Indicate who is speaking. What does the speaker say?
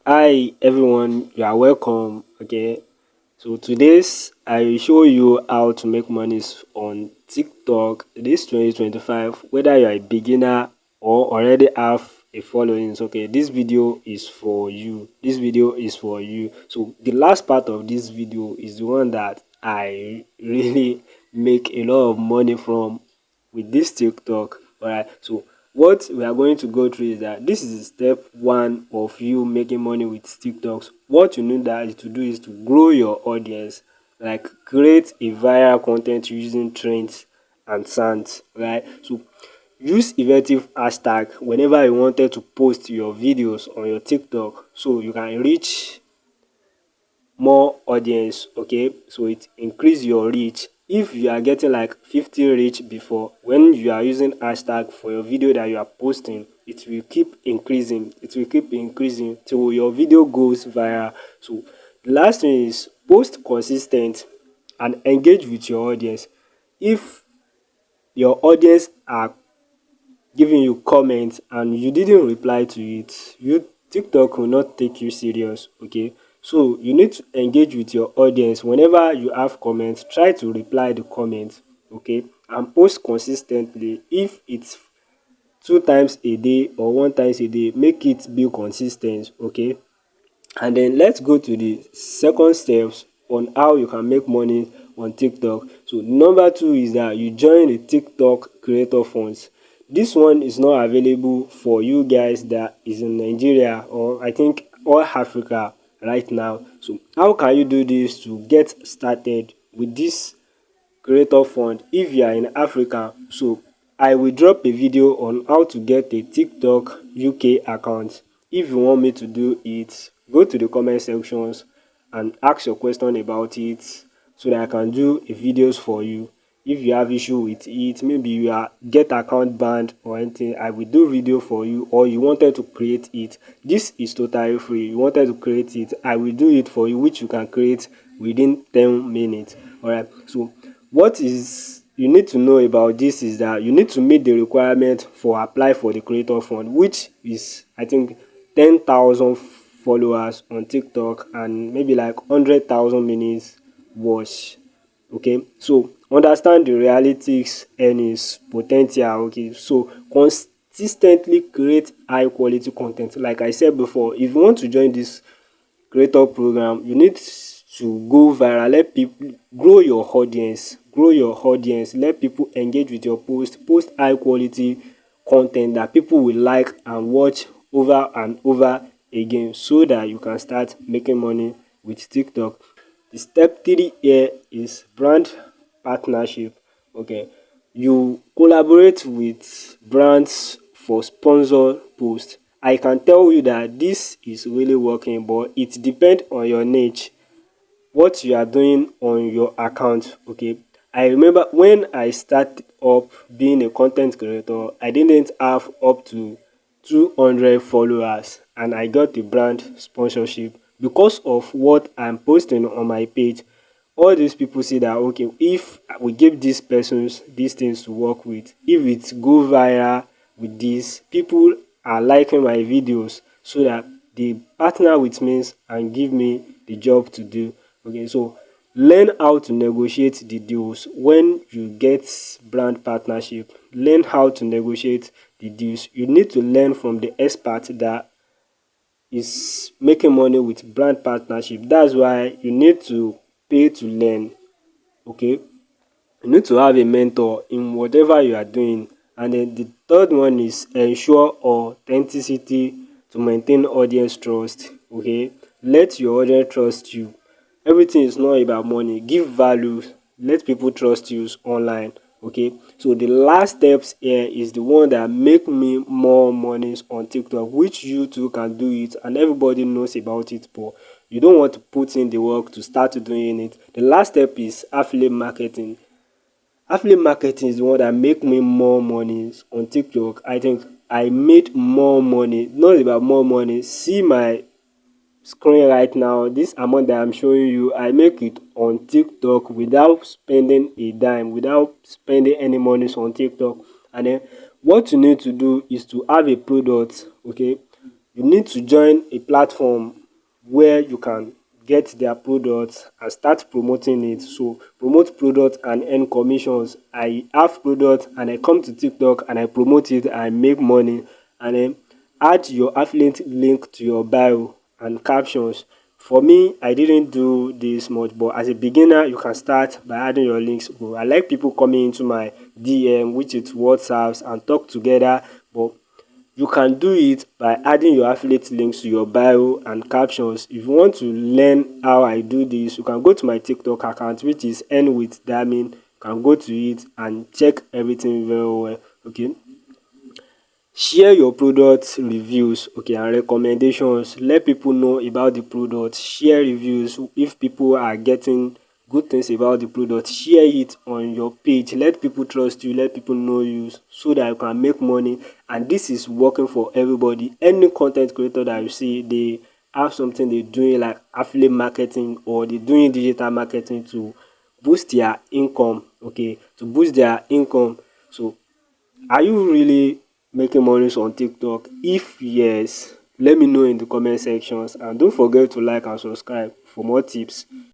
Speaker 1: Hi everyone, you are welcome. Okay, so today's I will show you how to make money on TikTok this 2025. Whether you are a beginner or already have a following, okay, this video is for you. This video is for you. So the last part of this video is the one that I really make a lot of money from with this TikTok. All right, so what we are going to go through is that this is step one of you making money with TikToks. What you need that to do is to grow your audience, like create a viral content using trends and sounds, right? So use effective hashtag whenever you wanted to post your videos on your TikTok so you can reach more audience. Okay, so it increase your reach. If you are getting like 50 reach before, when you are using hashtag for your video that you are posting, it will keep increasing, till your video goes viral. So the last thing is post consistent and engage with your audience. If your audience are giving you comments and you didn't reply to it, you TikTok will not take you serious. Okay, so you need to engage with your audience. Whenever you have comments, try to reply the comments. Okay, and post consistently. If it's two times a day or one times a day, make it be consistent. Okay, and then let's go to the second steps on how you can make money on TikTok. So number two is that you join the TikTok creator funds. This one is not available for you guys that is in Nigeria or I think all Africa right now. So how can you do this to get started with this creator fund if you are in Africa? So I will drop a video on how to get a TikTok UK account. If you want me to do it, go to the comment sections and ask your question about it so that I can do a videos for you. If you have issue with it, maybe you are get account banned or anything, I will do video for you. Or you wanted to create it, this is totally free. You wanted to create it, I will do it for you, which you can create within 10 minutes. All right, so what is you need to know about this is that you need to meet the requirement for apply for the creator fund, which is I think 10,000 followers on TikTok and maybe like 100,000 minutes watch. Okay, so understand the realities and its potential. Okay, so consistently create high quality content. Like I said before, if you want to join this creator program, you need to go viral. Let people grow your audience, let people engage with your post high quality content that people will like and watch over and over again so that you can start making money with TikTok. The step three here is brand partnership. Okay, you collaborate with brands for sponsor post. I can tell you that this is really working, but it depends on your niche, what you are doing on your account. Okay, I remember when I started up being a content creator, I didn't have up to 200 followers and I got the brand sponsorship because of what I'm posting on my page. All these people say that okay, if we give these persons these things to work with, if it go viral with this, people are liking my videos so that they partner with me and give me the job to do. Okay, so learn how to negotiate the deals when you get brand partnership. Learn how to negotiate the deals. You need to learn from the expert that is making money with brand partnership. That's why you need to pay to learn. Okay, you need to have a mentor in whatever you are doing. And then the third one is ensure authenticity to maintain audience trust. Okay, let your audience trust you. Everything is not about money. Give value, let people trust you online. Okay, so the last steps here is the one that make me more monies on TikTok, which you too can do it and everybody knows about it, but you don't want to put in the work to start doing it. The last step is affiliate marketing. Affiliate marketing is the one that make me more money on TikTok. I think I made more money, not about more money. See my screen right now, this amount that I'm showing you, I make it on TikTok without spending a dime, without spending any money on TikTok. And then what you need to do is to have a product. Okay, You need to join a platform where you can get their products and start promoting it. So promote product and earn commissions. I have product and I come to TikTok and I promote it and I make money, and then add your affiliate link to your bio and captions. For me, I didn't do this much, but as a beginner, you can start by adding your links. But I like people coming into my DM, which is WhatsApps, and talk together. But you can do it by adding your affiliate links to your bio and captions. If you want to learn how I do this, you can go to my TikTok account, which is N with Damin. You can go to it and check everything very well. Okay. Share your product reviews, okay, and recommendations. Let people know about the product. Share reviews. If people are getting good things about the product, share it on your page. Let people trust you, let people know you, so that you can make money. And this is working for everybody. Any content creator that you see, they have something they're doing like affiliate marketing, or they're doing digital marketing to boost their income, okay, to boost their income. So are you really making money on TikTok? If yes, let me know in the comment sections, and don't forget to like and subscribe for more tips.